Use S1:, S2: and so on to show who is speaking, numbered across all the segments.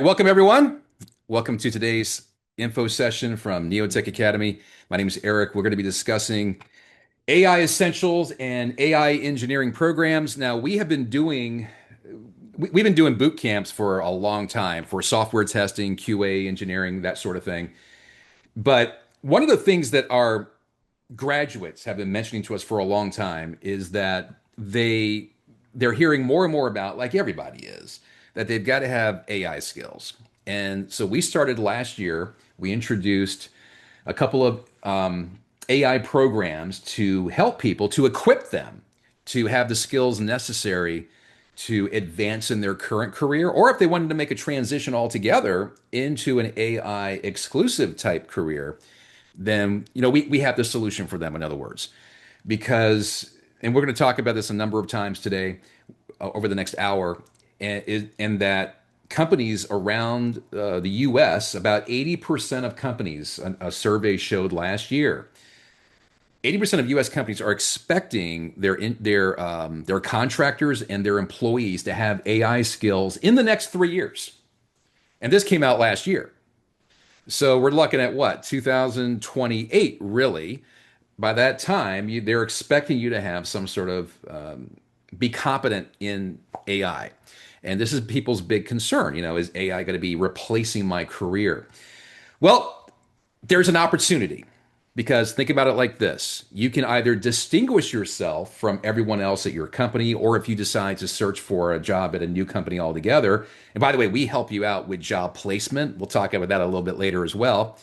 S1: welcome everyone. Welcome to today's info session from Neotech Academy. My name is Eric. We're going to be discussing AI essentials and AI engineering programs. Now, we've been doing boot camps for a long time for software testing, QA engineering, that sort of thing. But one of the things that our graduates have been mentioning to us for a long time is that they're hearing more and more about, like everybody is, that they've got to have AI skills. And so we started last year. We introduced a couple of AI programs to help people, to equip them to have the skills necessary to advance in their current career, or if they wanted to make a transition altogether into an AI exclusive type career, then we have the solution for them, in other words. Because, and we're going to talk about this a number of times today, over the next hour, and that companies around the US, about 80% of companies, a survey showed last year, 80% of US companies are expecting their contractors and their employees to have AI skills in the next 3 years. And this came out last year. So we're looking at what, 2028, really. By that time, they're expecting you to have some sort of be competent in AI. And this is people's big concern. Is AI going to be replacing my career? Well, there's an opportunity, because think about it like this. You can either distinguish yourself from everyone else at your company, or if you decide to search for a job at a new company altogether. And by the way, we help you out with job placement. We'll talk about that a little bit later as well.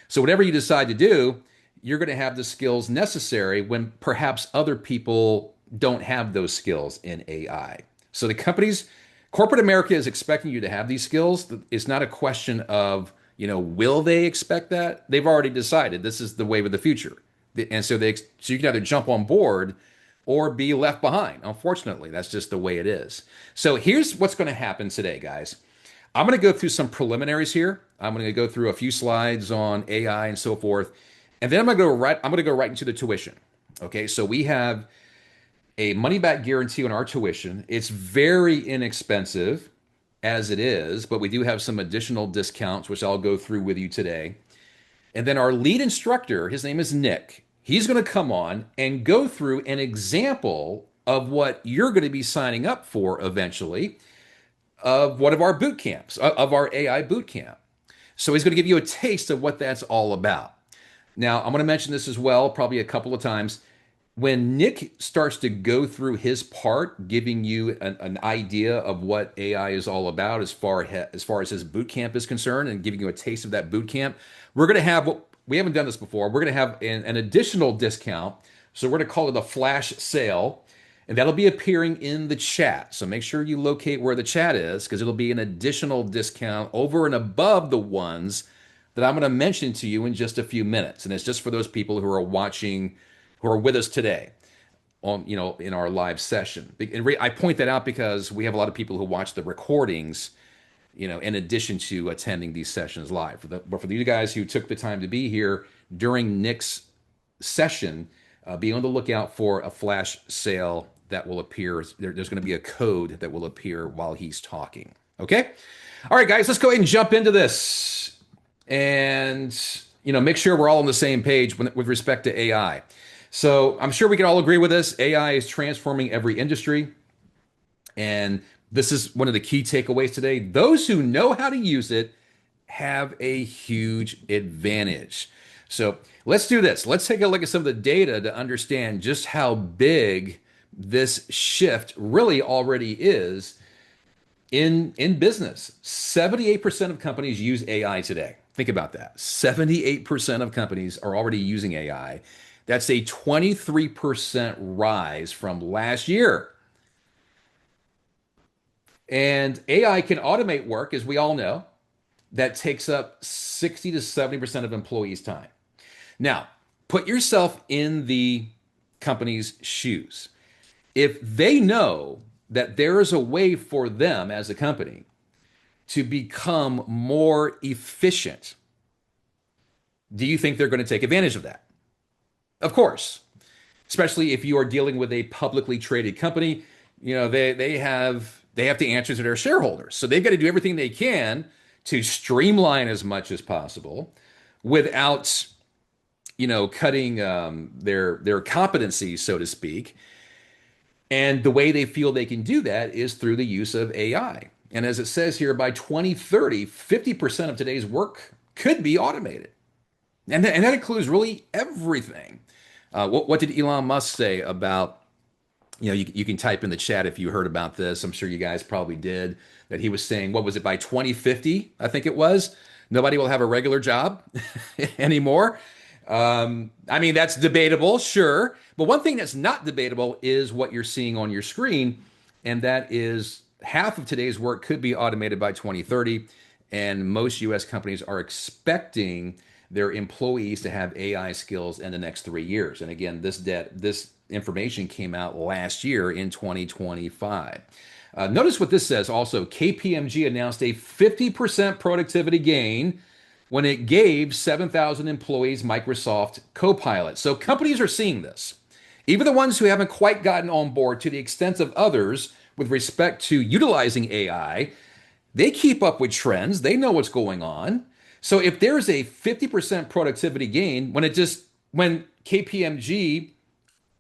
S1: So whatever you decide to do, you're going to have the skills necessary when perhaps other people don't have those skills in AI. So the companies, corporate America is expecting you to have these skills. It's not a question of, will they expect that? They've already decided this is the wave of the future. And so so you can either jump on board or be left behind. Unfortunately, that's just the way it is. So here's what's going to happen today, guys. I'm going to go through some preliminaries here. I'm going to go through a few slides on AI and so forth. And then I'm going to go right into the tuition. Okay? So we have a money back guarantee on our tuition. It's very inexpensive as it is, but we do have some additional discounts, which I'll go through with you today. And then our lead instructor, his name is Nick. He's going to come on and go through an example of what you're going to be signing up for eventually, of one of our boot camps, of our AI boot camp. So he's going to give you a taste of what that's all about. Now, I'm going to mention this as well, probably a couple of times. When Nick starts to go through his part, giving you an idea of what AI is all about as far as his boot camp is concerned, and giving you a taste of that boot camp, we're going to have what we haven't done this before. We're going to have an additional discount. So we're going to call it a flash sale, and that'll be appearing in the chat. So make sure you locate where the chat is, because it'll be an additional discount over and above the ones that I'm going to mention to you in just a few minutes. And it's just for those people who are watching, who are with us today on, in our live session. And I point that out because we have a lot of people who watch the recordings, in addition to attending these sessions live. But for you guys who took the time to be here during Nick's session, be on the lookout for a flash sale that will appear. There's going to be a code that will appear while he's talking. Okay? All right, guys, let's go ahead and jump into this. And, make sure we're all on the same page with respect to AI. So I'm sure we can all agree with this. AI is transforming every industry. And this is one of the key takeaways today. Those who know how to use it have a huge advantage. So let's do this. Let's take a look at some of the data to understand just how big this shift really already is in business. 78% of companies use AI today. Think about that. 78% of companies are already using AI. That's a 23% rise from last year. And AI can automate work, as we all know, that takes up 60 to 70% of employees' time. Now, put yourself in the company's shoes. If they know that there is a way for them as a company to become more efficient, do you think they're going to take advantage of that? Of course, especially if you are dealing with a publicly traded company. They have to answer to their shareholders, so they've got to do everything they can to streamline as much as possible without, cutting their competencies, so to speak. And the way they feel they can do that is through the use of AI. And as it says here, by 2030, 50% of today's work could be automated. And that includes really everything. What did Elon Musk say about, you can type in the chat if you heard about this. I'm sure you guys probably did. That he was saying, what was it, by 2050, I think it was, nobody will have a regular job anymore. I mean, that's debatable, sure. But one thing that's not debatable is what you're seeing on your screen, and that is half of today's work could be automated by 2030. And most US companies are expecting their employees to have AI skills in the next 3 years. And again, this information came out last year in 2025. Notice what this says also. KPMG announced a 50% productivity gain when it gave 7,000 employees Microsoft Copilot. So companies are seeing this. Even the ones who haven't quite gotten on board to the extent of others with respect to utilizing AI, they keep up with trends. They know what's going on. So if there's a 50% productivity gain, when KPMG,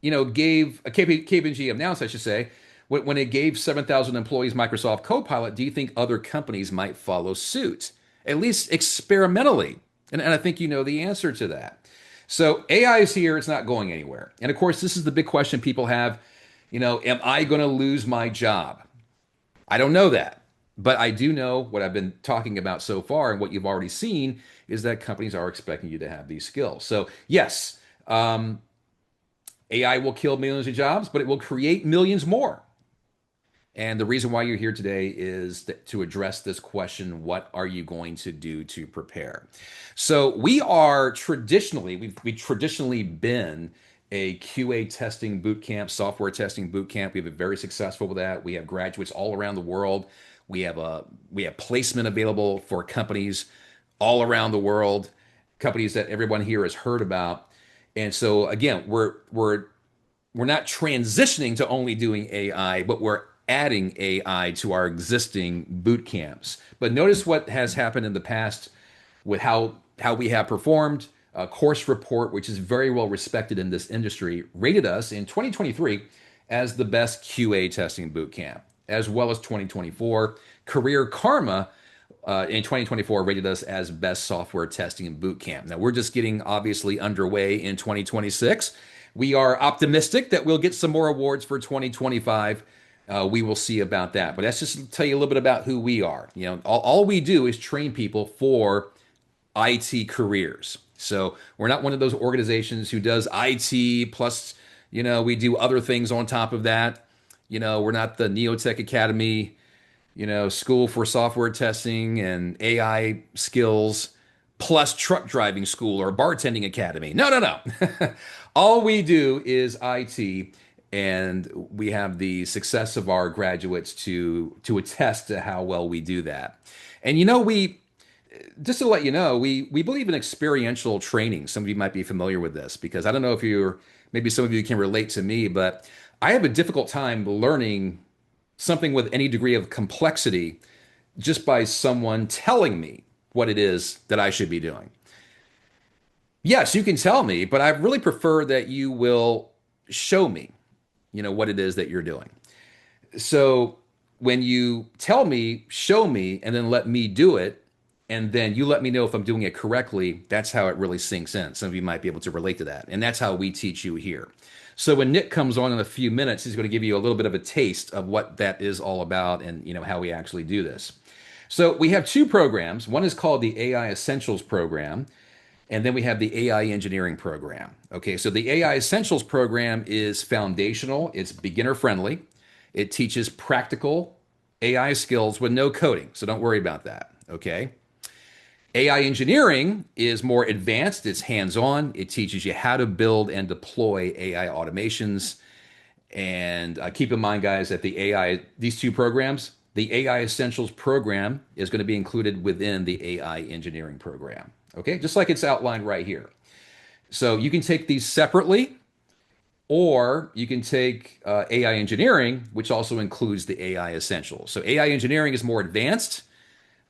S1: KPMG announced, I should say, when it gave 7,000 employees Microsoft Copilot, do you think other companies might follow suit? At least experimentally. And I think you know the answer to that. So AI is here, it's not going anywhere. And of course, this is the big question people have, am I going to lose my job? I don't know that. But I do know what I've been talking about so far and what you've already seen is that companies are expecting you to have these skills. So yes, AI will kill millions of jobs, but it will create millions more. And the reason why you're here today is to address this question, what are you going to do to prepare? So we've traditionally been a QA testing boot camp, software testing boot camp. We've been very successful with that. We have graduates all around the world. We have placement available for companies all around the world, companies that everyone here has heard about. And so again, we're not transitioning to only doing AI, but we're adding AI to our existing boot camps. But notice what has happened in the past with how we have performed. Course Report, which is very well respected in this industry, rated us in 2023 as the best QA testing boot camp, as well as 2024. Career Karma in 2024 rated us as best software testing boot camp. Now we're just getting obviously underway in 2026. We are optimistic that we'll get some more awards for 2025. We will see about that. But that's just to tell you a little bit about who we are. All we do is train people for IT careers. So we're not one of those organizations who does IT plus, we do other things on top of that. We're not the Neotech Academy, school for software testing and AI skills plus truck driving school or bartending academy. No, no, no. All we do is IT, and we have the success of our graduates to attest to how well we do that. And we just to let you know, we believe in experiential training. Some of you might be familiar with this because I don't know if maybe some of you can relate to me, but I have a difficult time learning something with any degree of complexity just by someone telling me what it is that I should be doing. Yes, you can tell me, but I really prefer that you will show me, what it is that you're doing. So when you tell me, show me, and then let me do it, and then you let me know if I'm doing it correctly, that's how it really sinks in. Some of you might be able to relate to that. And that's how we teach you here. So when Nick comes on in a few minutes, he's going to give you a little bit of a taste of what that is all about and how we actually do this. So we have two programs. One is called the AI Essentials program, and then we have the AI Engineering program. Okay, so the AI Essentials program is foundational. It's beginner friendly. It teaches practical AI skills with no coding. So don't worry about that. Okay. AI engineering is more advanced. It's hands-on. It teaches you how to build and deploy AI automations. And keep in mind, guys, that these two programs, the AI Essentials program is going to be included within the AI engineering program. Okay, just like it's outlined right here. So you can take these separately, or you can take AI engineering, which also includes the AI Essentials. So AI engineering is more advanced.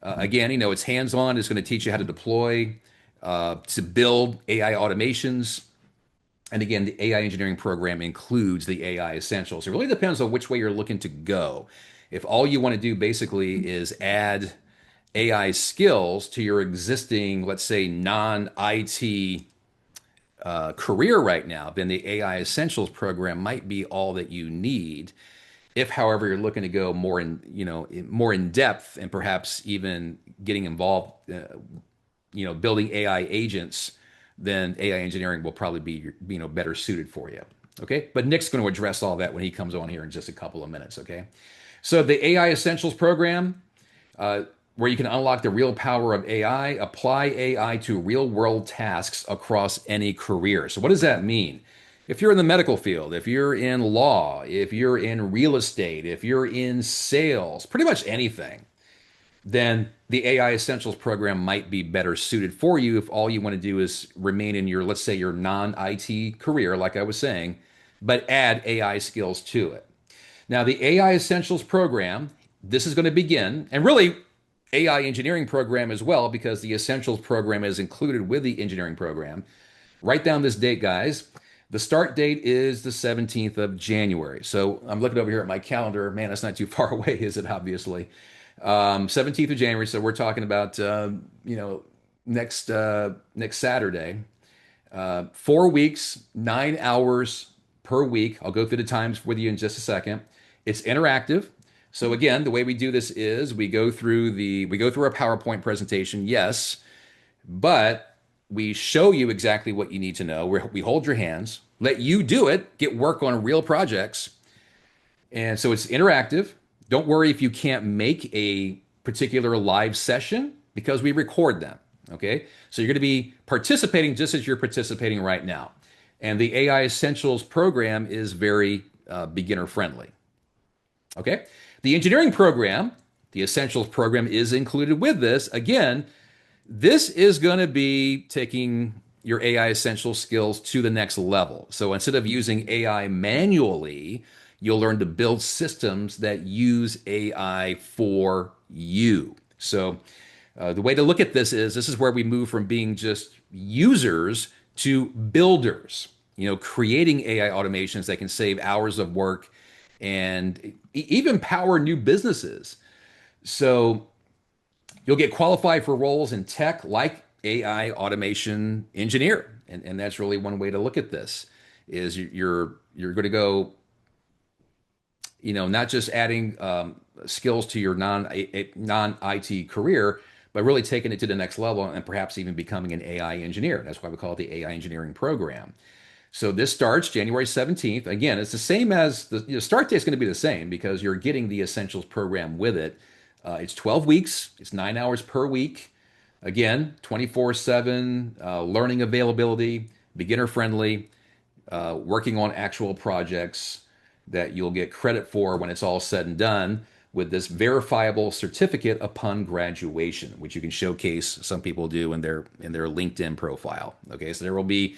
S1: Again, it's hands-on. It's going to teach you how to deploy, to build AI automations. And again, the AI engineering program includes the AI essentials. It really depends on which way you're looking to go. If all you want to do basically is add AI skills to your existing, let's say, non-IT career right now, then the AI Essentials program might be all that you need. If, however, you're looking to go more more in depth and perhaps even getting involved, building AI agents, then AI engineering will probably be, better suited for you. Okay, but Nick's going to address all that when he comes on here in just a couple of minutes. Okay, so the AI Essentials program, where you can unlock the real power of AI, apply AI to real world tasks across any career. So, what does that mean? If you're in the medical field, if you're in law, if you're in real estate, if you're in sales, pretty much anything, then the AI Essentials program might be better suited for you if all you want to do is remain in your, let's say, your non IT career, like I was saying, but add AI skills to it. Now, the AI Essentials program, this is going to begin, and really AI engineering program as well, because the Essentials program is included with the engineering program. Write down this date, guys. The start date is the 17th of January. So I'm looking over here at my calendar. Man, that's not too far away, is it? Obviously. 17th of January. So we're talking about, next Saturday. 4 weeks, 9 hours per week. I'll go through the times with you in just a second. It's interactive. So again, the way we do this is we go through our PowerPoint presentation, yes, but we show you exactly what you need to know. We hold your hands, let you do it, get work on real projects. And so it's interactive. Don't worry if you can't make a particular live session because we record them. Okay. So you're going to be participating just as you're participating right now. And the AI Essentials program is very beginner friendly. Okay. The engineering program, the Essentials program, is included with this. Again, this is going to be taking your AI Essentials skills to the next level. So instead of using AI manually, you'll learn to build systems that use AI for you. So the way to look at this is where we move from being just users to builders, creating AI automations that can save hours of work and even power new businesses. So you'll get qualified for roles in tech like AI automation engineer. And that's really one way to look at this is you're going to go, not just adding skills to your non-IT career, but really taking it to the next level and perhaps even becoming an AI engineer. That's why we call it the AI engineering program. So this starts January 17th. Again, it's the same as the start date is going to be the same because you're getting the Essentials program with it. It's 12 weeks. It's 9 hours per week. Again, 24/7 learning availability, beginner friendly, working on actual projects that you'll get credit for when it's all said and done with this verifiable certificate upon graduation, which you can showcase. Some people do in their LinkedIn profile. Okay, so there will be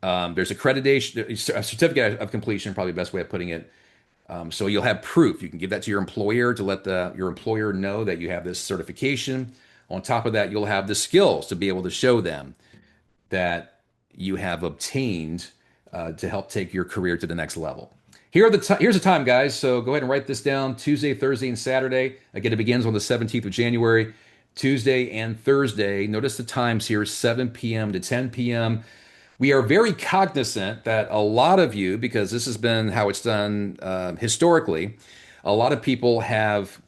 S1: there's accreditation, a certificate of completion, probably the best way of putting it. So you'll have proof. You can give that to your employer to let your employer know that you have this certification. On top of that, you'll have the skills to be able to show them that you have obtained to help take your career to the next level. Here's the time, guys. So go ahead and write this down. Tuesday, Thursday, and Saturday. Again, it begins on the 17th of January. Tuesday and Thursday. Notice the times here: 7 p.m. to 10 p.m. We are very cognizant that a lot of you, because this has been how it's done historically, a lot of people have.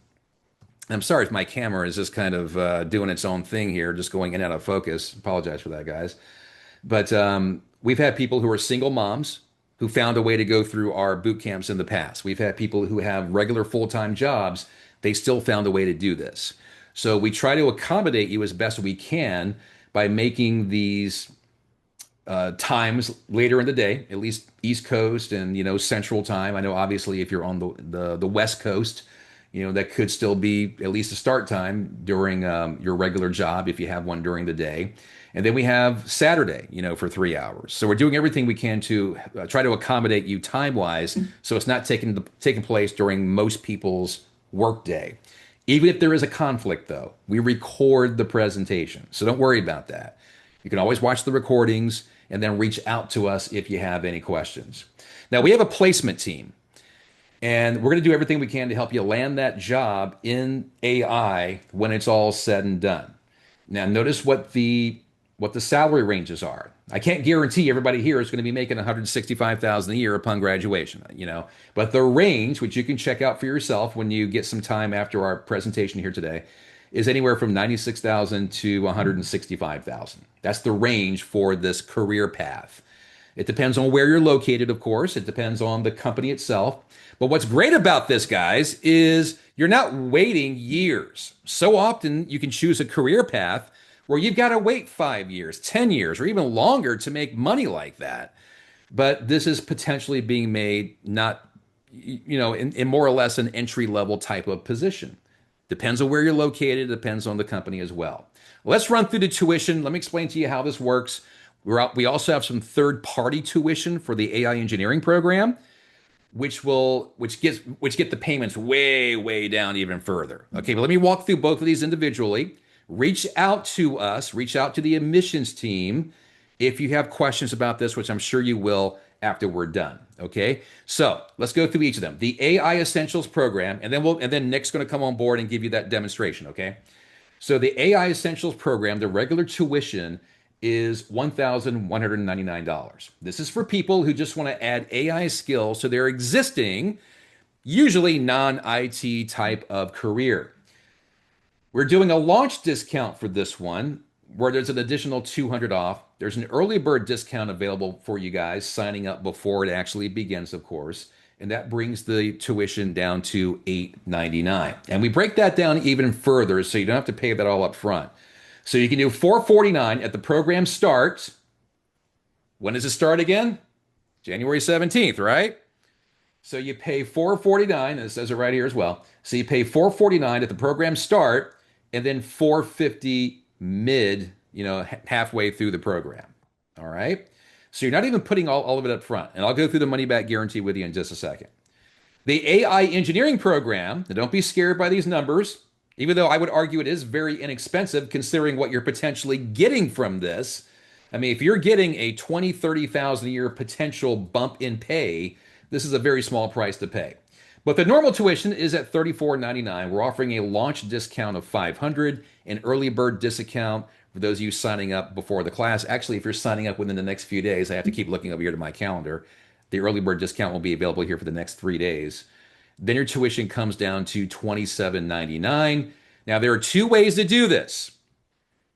S1: I'm sorry if my camera is just kind of doing its own thing here, just going in and out of focus. Apologize for that, guys. But we've had people who are single moms who found a way to go through our boot camps in the past. We've had people who have regular full-time jobs. They still found a way to do this. So we try to accommodate you as best we can by making these times later in the day, at least East Coast and Central Time. I know obviously if you're on the West Coast, that could still be at least a start time during your regular job if you have one during the day. And then we have Saturday, for 3 hours. So we're doing everything we can to try to accommodate you time wise, so it's not taking place during most people's workday. Even if there is a conflict, though, we record the presentation. So don't worry about that. You can always watch the recordings and then reach out to us if you have any questions. Now, we have a placement team, and we're going to do everything we can to help you land that job in AI when it's all said and done. Now, notice what the salary ranges are. I can't guarantee everybody here is going to be making 165,000 a year upon graduation, but the range, which you can check out for yourself when you get some time after our presentation here today, is anywhere from 96,000 to 165,000. That's the range for this career path. It depends on where you're located, of course. It depends on the company itself. But what's great about this, guys, is you're not waiting years. So often you can choose a career path where you've got to wait 5 years, 10 years, or even longer to make money like that. But this is potentially being made not, in more or less an entry level type of position. Depends on where you're located, depends on the company as well. Let's run through the tuition. Let me explain to you how this works. We also have some third party tuition for the AI engineering program, which get the payments way down even further. Okay, but let me walk through both of these individually. Reach out to us, reach out to the admissions team if you have questions about this, which I'm sure you will after we're done. Okay, so let's go through each of them. The AI Essentials program, and then Nick's going to come on board and give you that demonstration. Okay, so the AI Essentials program, the regular tuition is $1,199. This is for people who just want to add AI skills to their existing, usually non-IT type of career. We're doing a launch discount for this one where there's an additional 200 off. There's an early bird discount available for you guys signing up before it actually begins, of course. And that brings the tuition down to $899. And we break that down even further so you don't have to pay that all up front. So you can do $449 at the program start. When does it start again? January 17th, right? So you pay $449, and it says it right here as well. So you pay $449 at the program start, and then $450 mid, halfway through the program. All right. So you're not even putting all of it up front. And I'll go through the money back guarantee with you in just a second. The AI engineering program, now don't be scared by these numbers, even though I would argue it is very inexpensive considering what you're potentially getting from this. I mean, if you're getting a 20, 30,000 a year potential bump in pay, this is a very small price to pay. But the normal tuition is at $34.99. We're offering a launch discount of $500, an early bird discount for those of you signing up before the class. Actually, if you're signing up within the next few days, I have to keep looking over here to my calendar. The early bird discount will be available here for the next 3 days. Then your tuition comes down to $27.99. Now, there are two ways to do this.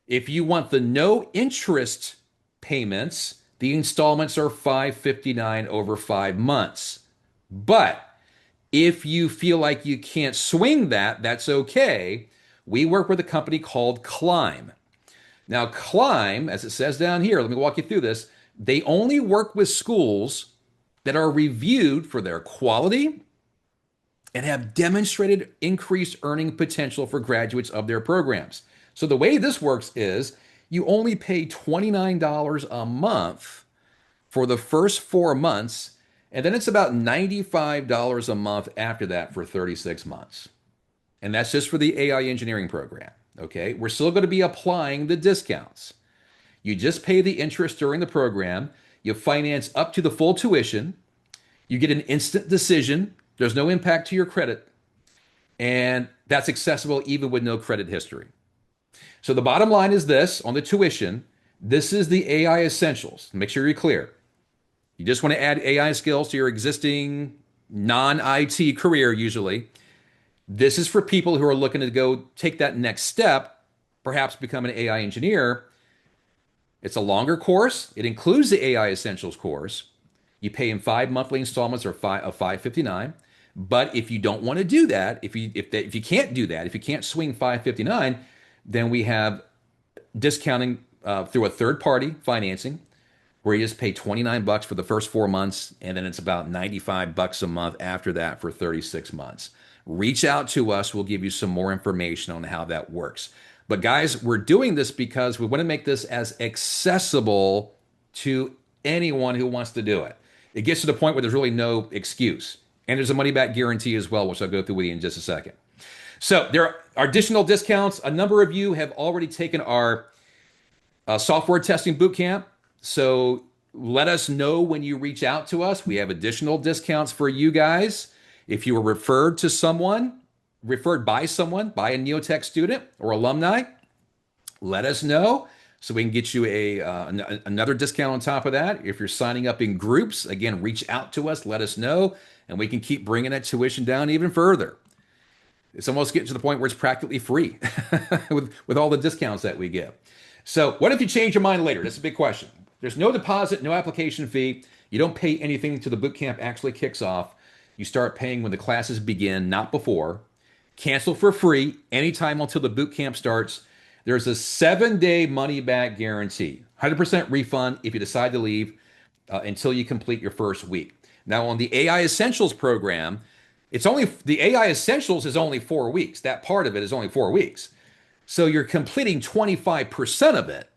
S1: If you want the no interest payments, the installments are $559 over 5 months. But if you feel like you can't swing that, that's okay. We work with a company called Climb. Now, Climb, as it says down here, let me walk you through this. They only work with schools that are reviewed for their quality and have demonstrated increased earning potential for graduates of their programs. So the way this works is you only pay $29 a month for the first 4 months, and then it's about $95 a month after that for 36 months. And that's just for the AI engineering program. Okay, we're still going to be applying the discounts. You just pay the interest during the program. You finance up to the full tuition. You get an instant decision. There's no impact to your credit. And that's accessible even with no credit history. So the bottom line is this on the tuition. This is the AI Essentials. Make sure you're clear. You just want to add AI skills to your existing non-IT career usually. This is for people who are looking to go take that next step, perhaps become an AI engineer. It's a longer course. It includes the AI Essentials course. You pay in 5 monthly installments of $559. But if you don't want to do that, if you can't do that, if you can't swing $559, then we have discounting through a third party financing where you just pay $29 for the first 4 months, and then it's about $95 a month after that for 36 months. Reach out to us. We'll give you some more information on how that works. But guys, we're doing this because we want to make this as accessible to anyone who wants to do it. It gets to the point where there's really no excuse. And there's a money back guarantee as well, which I'll go through with you in just a second. So there are additional discounts. A number of you have already taken our software testing boot camp. So let us know when you reach out to us. We have additional discounts for you guys. If you were referred by someone, by a Neotech student or alumni, let us know so we can get you another discount on top of that. If you're signing up in groups, again, reach out to us, let us know, and we can keep bringing that tuition down even further. It's almost getting to the point where it's practically free with all the discounts that we give. So, what if you change your mind later? That's a big question. There's no deposit, no application fee. You don't pay anything until the boot camp actually kicks off. You start paying when the classes begin, not before. Cancel for free anytime until the boot camp starts. There's a 7-day money back guarantee, 100% refund if you decide to leave until you complete your first week. Now, on the AI Essentials program, it's only the AI Essentials is only 4 weeks. That part of it is only 4 weeks. So you're completing 25% of it.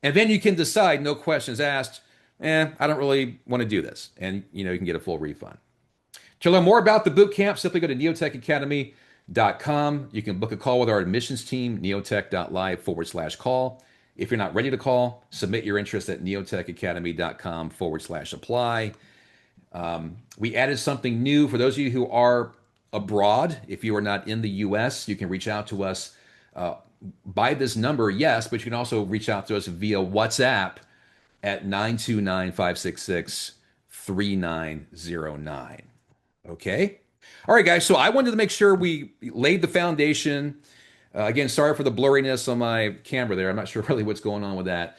S1: And then you can decide, no questions asked, I don't really want to do this. And you can get a full refund. To learn more about the boot camp, simply go to neotechacademy.com. You can book a call with our admissions team, neotech.live/call. If you're not ready to call, submit your interest at neotechacademy.com/apply. We added something new for those of you who are abroad. If you are not in the US, you can reach out to us by this number, yes, but you can also reach out to us via WhatsApp at 929-566-3909. Okay? All right, guys. So I wanted to make sure we laid the foundation. Again, sorry for the blurriness on my camera there. I'm not sure really what's going on with that.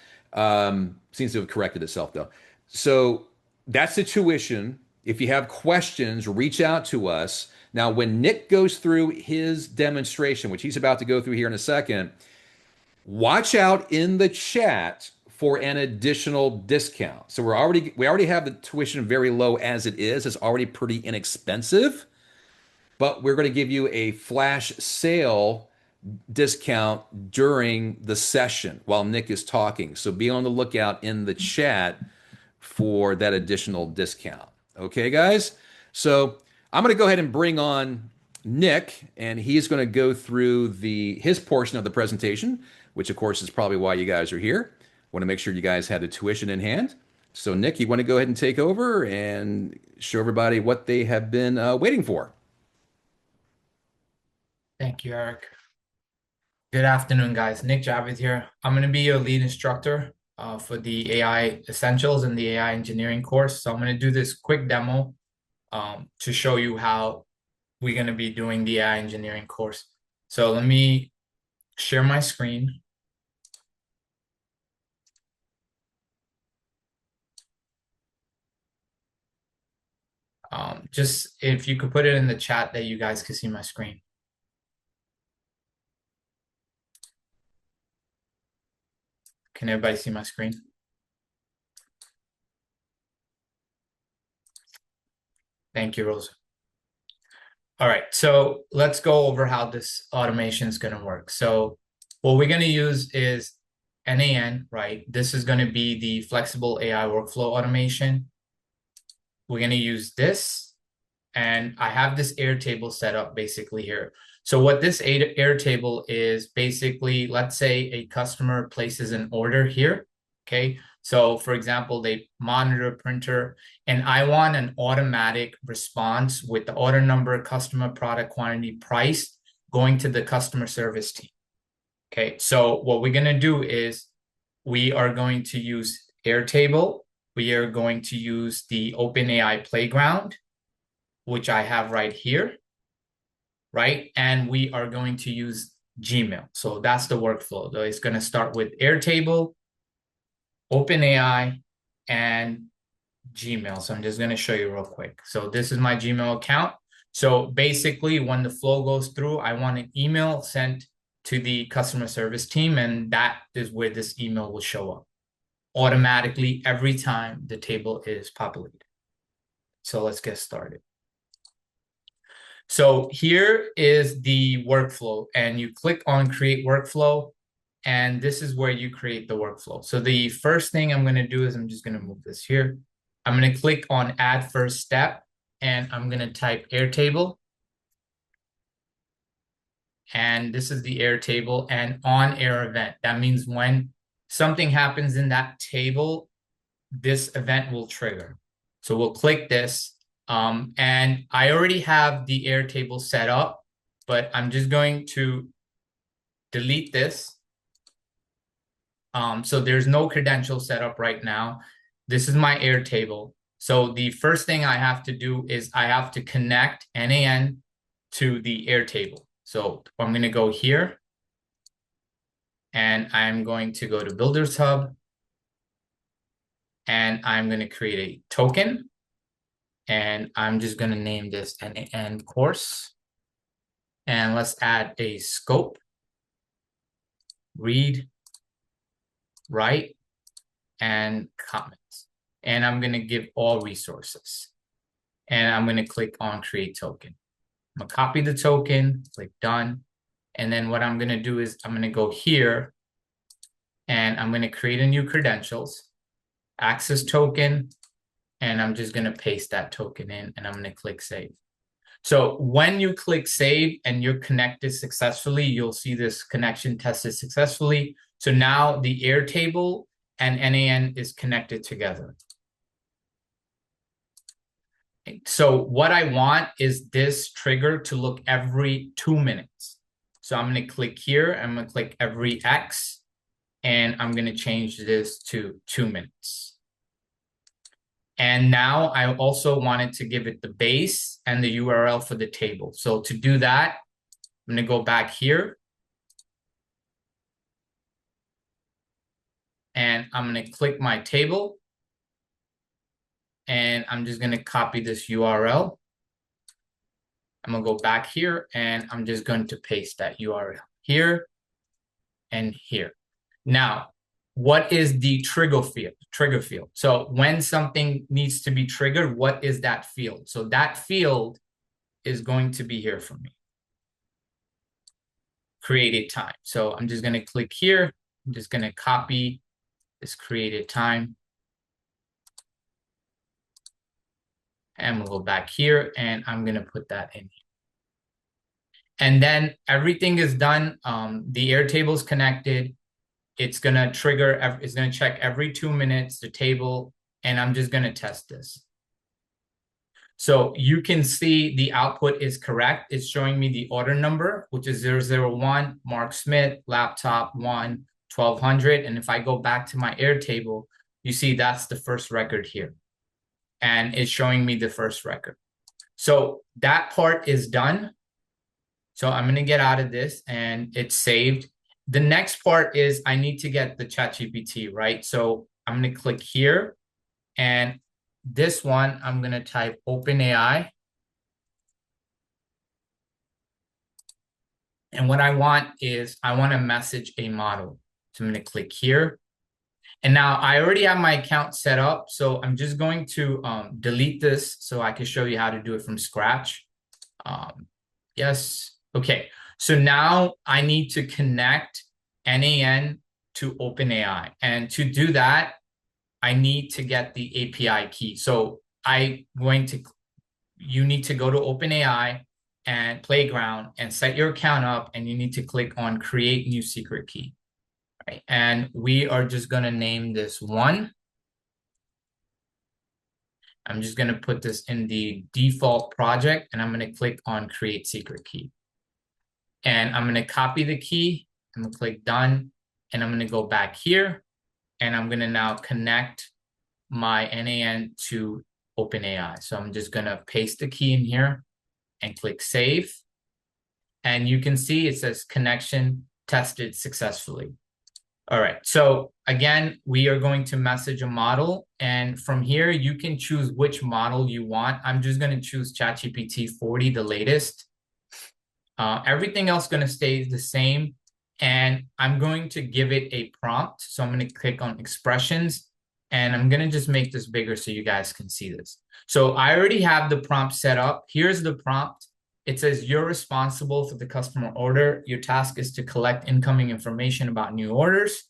S1: Seems to have corrected itself, though. So that's the tuition. If you have questions, reach out to us. Now, when Nick goes through his demonstration, which he's about to go through here in a second, watch out in the chat for an additional discount. So we already have the tuition very low as it is. It's already pretty inexpensive, but we're going to give you a flash sale discount during the session while Nick is talking. So be on the lookout in the chat for that additional discount. Okay, guys? So I'm going to go ahead and bring on Nick, and he's going to go through his portion of the presentation, which of course is probably why you guys are here. Want to make sure you guys have the tuition in hand. So Nick, you want to go ahead and take over and show everybody what they have been waiting for.
S2: Thank you, Eric. Good afternoon, guys. Nick Javed here. I'm going to be your lead instructor for the AI Essentials and the AI Engineering course. So I'm going to do this quick demo to show you how we're going to be doing the AI Engineering course. So let me share my screen. Just if you could put it in the chat that you guys can see my screen. Can everybody see my screen? Thank you, Rosa. All right, so let's go over how this automation is going to work. So what we're going to use is n8n, right? This is going to be the flexible AI workflow automation. We're going to use this, and I have this Airtable set up basically here. So what this Airtable is basically, let's say a customer places an order here, okay? So for example, they monitor a printer, and I want an automatic response with the order number, customer, product, quantity, price, going to the customer service team. Okay, so what we're going to do is we are going to use Airtable. We are going to use the OpenAI Playground, which I have right here, right? And we are going to use Gmail. So that's the workflow. So it's going to start with Airtable, OpenAI, and Gmail. So I'm just going to show you real quick. So this is my Gmail account. So basically, when the flow goes through, I want an email sent to the customer service team, and that is where this email will show up automatically every time the table is populated. So let's get started. So here is the workflow, and you click on create workflow, and this is where you create the workflow. So the first thing I'm going to do is I'm just going to move this here. I'm going to click on add first step, and I'm going to type Airtable. and this is the air table, and on air event. That means when something happens in that table, this event will trigger. So we'll click this, and I already have the air table set up, but I'm just going to delete this. So there's no credential set up right now. This is my air table. So the first thing I have to do is I have to connect n8n to the air table. So I'm going to go here, and I'm going to go to Builders Hub, and I'm going to create a token, and I'm just going to name this n8n course. And let's add a scope, read, write, and comments. And I'm going to give all resources. And I'm going to click on create token. I'm going to copy the token, click done. And then what I'm going to do is I'm going to go here, and I'm going to create a new credentials, access token, and I'm just going to paste that token in, and I'm going to click save. So when you click save and you're connected successfully, you'll see this connection tested successfully. So now the Airtable and n8n is connected together. So what I want is this trigger to look every 2 minutes. So I'm going to click here. I'm going to click every X, and I'm going to change this to 2 minutes. And now I also wanted to give it the base and the URL for the table. So to do that, I'm going to go back here, and I'm going to click my table, and I'm just going to copy this URL. I'm going to go back here, and I'm just going to paste that URL here and here. Now, what is the trigger field? So when something needs to be triggered, what is that field? So that field is going to be here for me. Created time. So I'm just going to click here. I'm just going to copy this created time. And we'll go back here, and I'm going to put that in here. And then everything is done. The Airtable is connected. It's going to trigger, it's going to check every 2 minutes the table, and I'm just going to test this. So you can see the output is correct. It's showing me the order number, which is 001, Mark Smith, laptop 1, 1200. And if I go back to my Airtable, you see that's the first record here. And it's showing me the first record. So that part is done. So I'm going to get out of this, and it's saved. The next part is I need to get the ChatGPT, right? So I'm going to click here, and this one, I'm going to type OpenAI. And what I want is I want to message a model. So I'm going to click here. And now I already have my account set up. So I'm just going to delete this so I can show you how to do it from scratch. Yes. Okay. So now I need to connect n8n to OpenAI. And to do that, I need to get the API key. So you need to go to OpenAI and Playground and set your account up, and you need to click on create new secret key. Right? And we are just going to name this 1. I'm just going to put this in the default project, and I'm going to click on create secret key. And I'm going to copy the key. I'm going to click done, and I'm going to go back here, and I'm going to now connect my n8n to OpenAI. So I'm just going to paste the key in here and click save. And you can see it says connection tested successfully. All right. So again, we are going to message a model. And from here, you can choose which model you want. I'm just going to choose ChatGPT 40, the latest. Everything else is going to stay the same. And I'm going to give it a prompt. So I'm going to click on expressions, and I'm going to just make this bigger so you guys can see this. So I already have the prompt set up. Here's the prompt. It says you're responsible for the customer order. Your task is to collect incoming information about new orders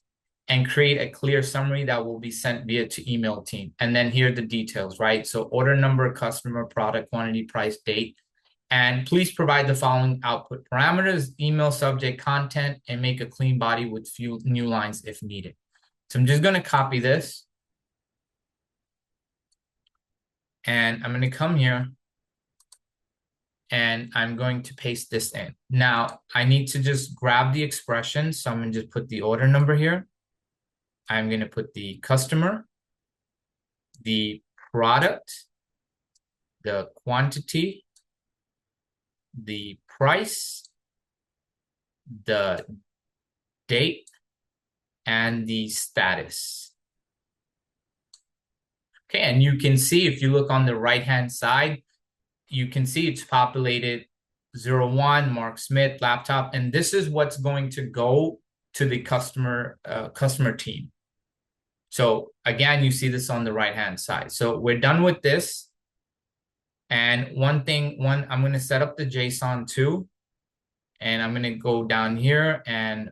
S2: and create a clear summary that will be sent via to email team. And then here are the details, right? So order number, customer, product, quantity, price, date. And please provide the following output parameters: email subject content, and make a clean body with few new lines if needed. So I'm just going to copy this. And I'm going to come here and I'm going to paste this in. Now, I need to just grab the expression. So I'm going to just put the order number here. I'm going to put the customer, the product, the quantity, the price, the date, and the status. Okay, and you can see if you look on the right-hand side, you can see it's populated 01, Mark Smith, laptop, and this is what's going to go to the customer team. So again, you see this on the right-hand side. So we're done with this. And I'm going to set up the JSON too. And I'm going to go down here and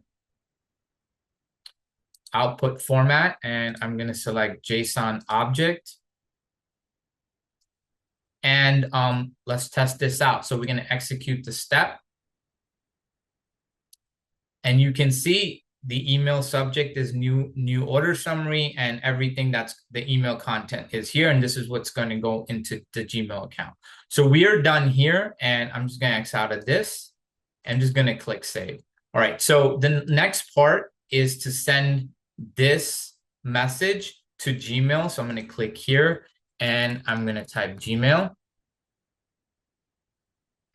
S2: output format, and I'm going to select JSON object. And let's test this out. So we're going to execute the step. And you can see the email subject is new order summary, and everything that's the email content is here. And this is what's going to go into the Gmail account. So we are done here, and I'm just going to X out of this. I'm just going to click save. All right. So the next part is to send this message to Gmail. So I'm going to click here and I'm going to type Gmail.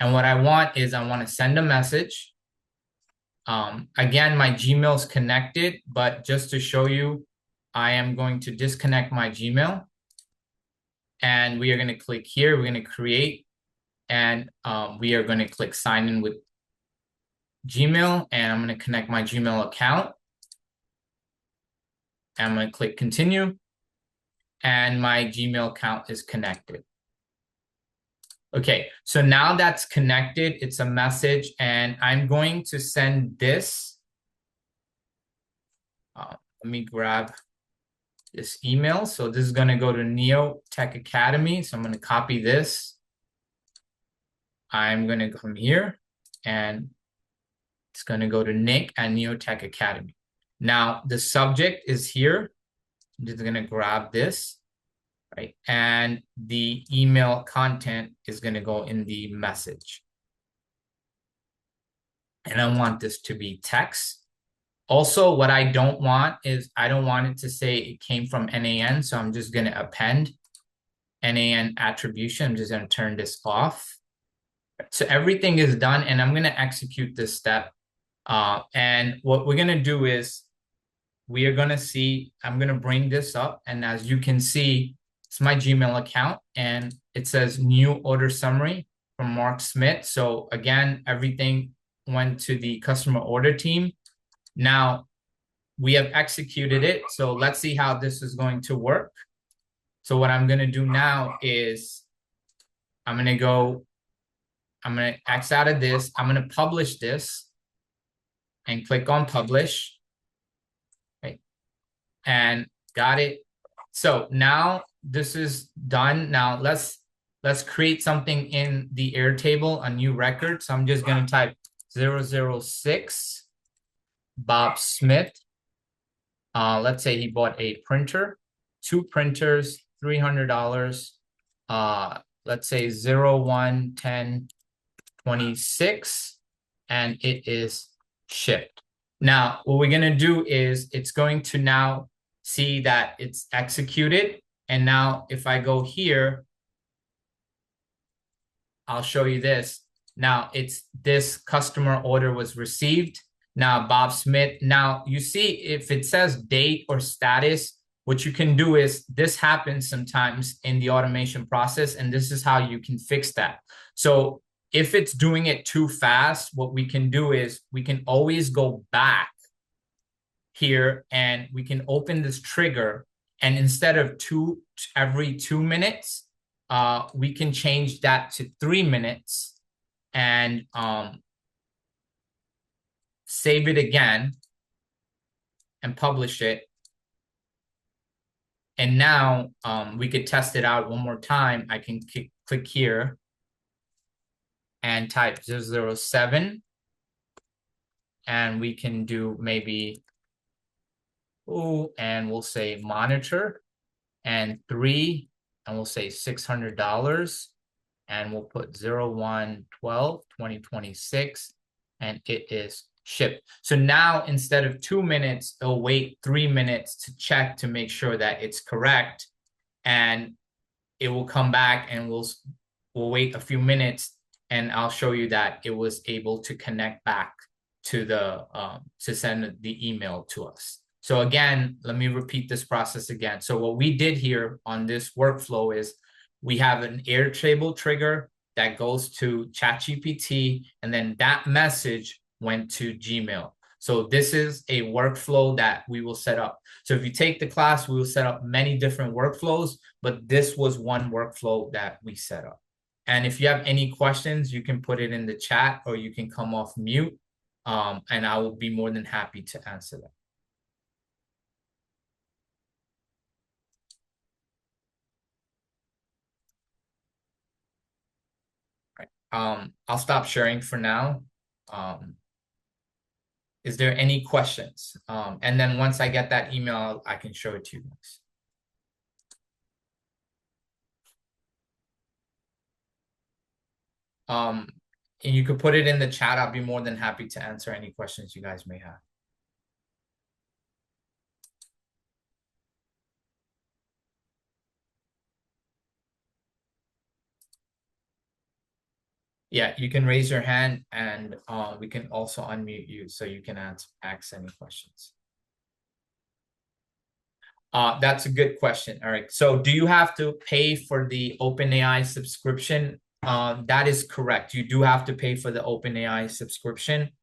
S2: And what I want is I want to send a message. Again, my Gmail is connected, but just to show you, I am going to disconnect my Gmail. And we are going to click here. We're going to create. And we are going to click sign in with Gmail. And I'm going to connect my Gmail account. I'm going to click continue. And my Gmail account is connected. Okay, so now that's connected, it's a message, and I'm going to send this. Let me grab this email. So this is going to go to Neo Tech Academy. So I'm going to copy this. I'm going to come here, and it's going to go to Nick at Neo Tech Academy. Now, the subject is here. I'm just going to grab this. Right, and the email content is going to go in the message. And I want this to be text. Also, what I don't want is I don't want it to say it came from n8n. So I'm just going to append n8n attribution. I'm just going to turn this off. So everything is done, and I'm going to execute this step. And what we're going to do is we are going to see, I'm going to bring this up. And as you can see, it's my Gmail account, and it says new order summary from Mark Smith. So again, everything went to the customer order team. Now we have executed it. So let's see how this is going to work. So what I'm going to do now is I'm going to X out of this. I'm going to publish this and click on publish. Right. And got it. So now this is done. Now let's create something in the Airtable, a new record. So I'm just going to type 006 Bob Smith. Let's say he bought a printer, 2 printers, $300. Let's say 01/10/26, and it is shipped. Now, what we're going to do is it's going to now see that it's executed. And now if I go here, I'll show you this. Now it's this customer order was received. Now Bob Smith. Now you see if it says date or status, what you can do is this happens sometimes in the automation process, and this is how you can fix that. So if it's doing it too fast, what we can do is we can always go back here and we can open this trigger, and instead of every 2 minutes, we can change that to 3 minutes and save it again and publish it. And now we could test it out one more time. I can click here and type 007, and we can do maybe, and we'll say monitor, and 3, and we'll say $600, and we'll put 01/12/2026, and it is shipped. So now instead of 2 minutes, it'll wait 3 minutes to check to make sure that it's correct, and it will come back, and we'll wait a few minutes, and I'll show you that it was able to connect back to the to send the email to us. So again, let me repeat this process again. So what we did here on this workflow is we have an Airtable trigger that goes to ChatGPT, and then that message went to Gmail. So this is a workflow that we will set up. So if you take the class, we will set up many different workflows, but this was one workflow that we set up. And if you have any questions, you can put it in the chat, or you can come off mute, and I will be more than happy to answer them. I'll stop sharing for now. Is there any questions? And then once I get that email, I can show it to you guys. And you could put it in the chat. I'll be more than happy to answer any questions you guys may have. Yeah, you can raise your hand, and we can also unmute you so you can ask any questions. That's a good question. All right. So do you have to pay for the OpenAI subscription? That is correct. You do have to pay for the OpenAI subscription,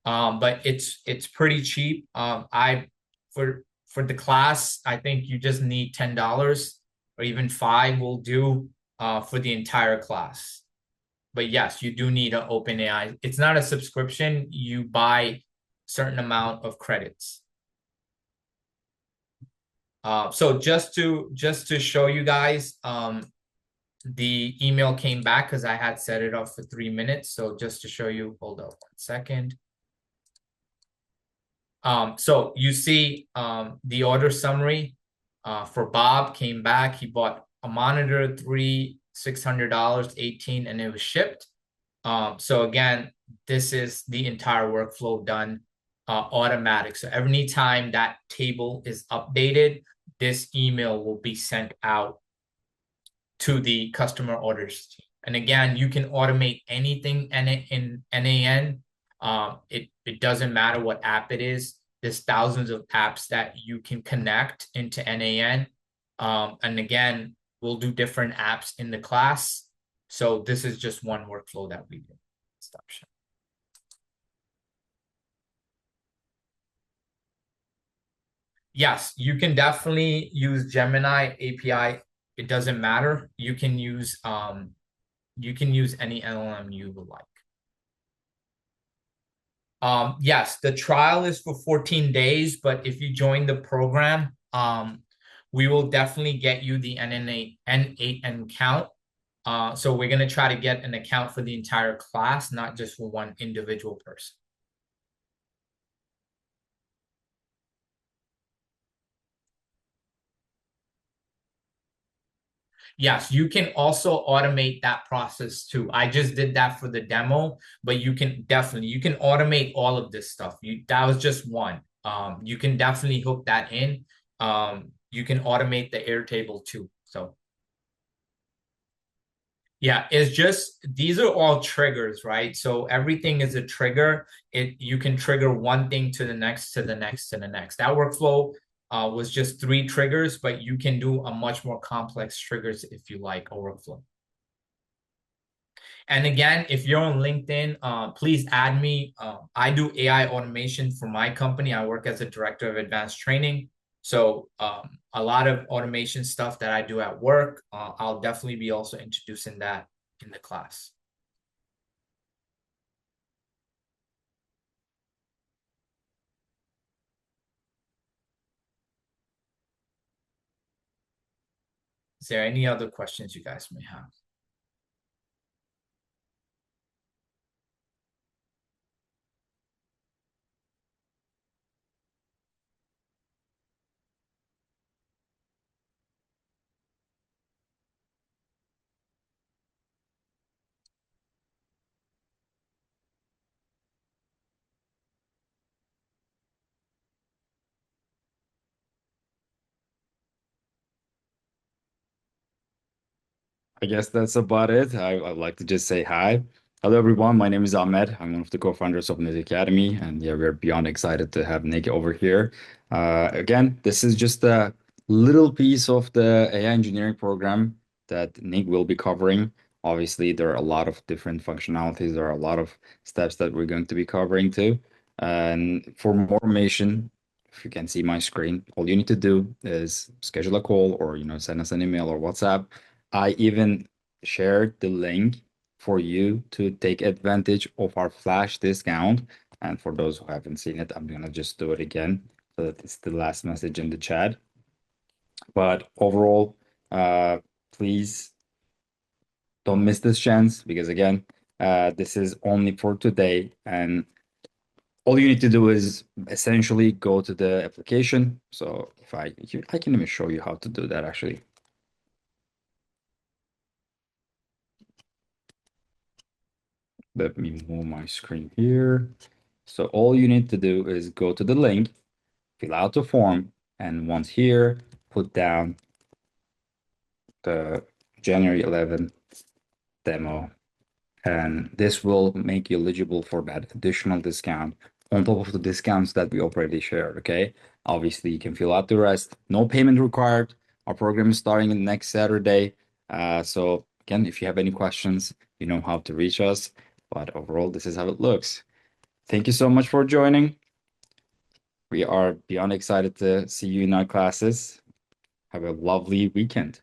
S2: but it's pretty cheap. For the class, I think you just need $10, or even 5 will do for the entire class. But yes, you do need an OpenAI. It's not a subscription. You buy certain amount of credits. So just to show you guys, the email came back because I had set it up for 3 minutes. So just to show you, hold up 1 second. So you see the order summary for Bob came back. He bought a monitor, 3, $600, 18, and it was shipped. So again, this is the entire workflow done automatic. So every time that table is updated, this email will be sent out to the customer orders team. And again, you can automate anything in n8n. It doesn't matter what app it is. There's thousands of apps that you can connect into n8n. And again, we'll do different apps in the class. So this is just one workflow that we did. Stop sharing. Yes, you can definitely use Gemini API. It doesn't matter. You can use any LLM you would like. Yes, the trial is for 14 days, but if you join the program, we will definitely get you the n8n account. So we're going to try to get an account for the entire class, not just for one individual person. Yes, you can also automate that process too. I just did that for the demo, but you can automate all of this stuff. That was just one. You can definitely hook that in. You can automate the Airtable too. So yeah, it's just these are all triggers, right? So everything is a trigger. You can trigger one thing to the next, to the next, to the next. That workflow was just 3 triggers, but you can do a much more complex triggers if you like a workflow. And again, if you're on LinkedIn, please add me. I do AI automation for my company. I work as a director of advanced training. So a lot of automation stuff that I do at work, I'll definitely be also introducing that in the class. Is there any other questions you guys may have?
S3: I guess that's about it. I'd like to just say hi. Hello, everyone. My name is Ahmed. I'm one of the co-founders of Nick Academy, and yeah, we're beyond excited to have Nick over here. Again, this is just a little piece of the AI engineering program that Nick will be covering. Obviously, there are a lot of different functionalities. There are a lot of steps that we're going to be covering too. And for more information, if you can see my screen, all you need to do is schedule a call or send us an email or WhatsApp. I even shared the link for you to take advantage of our flash discount. And for those who haven't seen it, I'm gonna just do it again so that it's the last message in the chat. But overall, please don't miss this chance because again, this is only for today. And all you need to do is essentially go to the application. So I can even show you how to do that actually. Let me move my screen here. So all you need to do is go to the link, fill out the form, and once here, put down the January 11th demo. And this will make you eligible for that additional discount on top of the discounts that we already shared, okay? Obviously, you can fill out the rest. No payment required. Our program is starting next Saturday. So again, if you have any questions, you know how to reach us. But overall, this is how it looks. Thank you so much for joining. We are beyond excited to see you in our classes. Have a lovely weekend.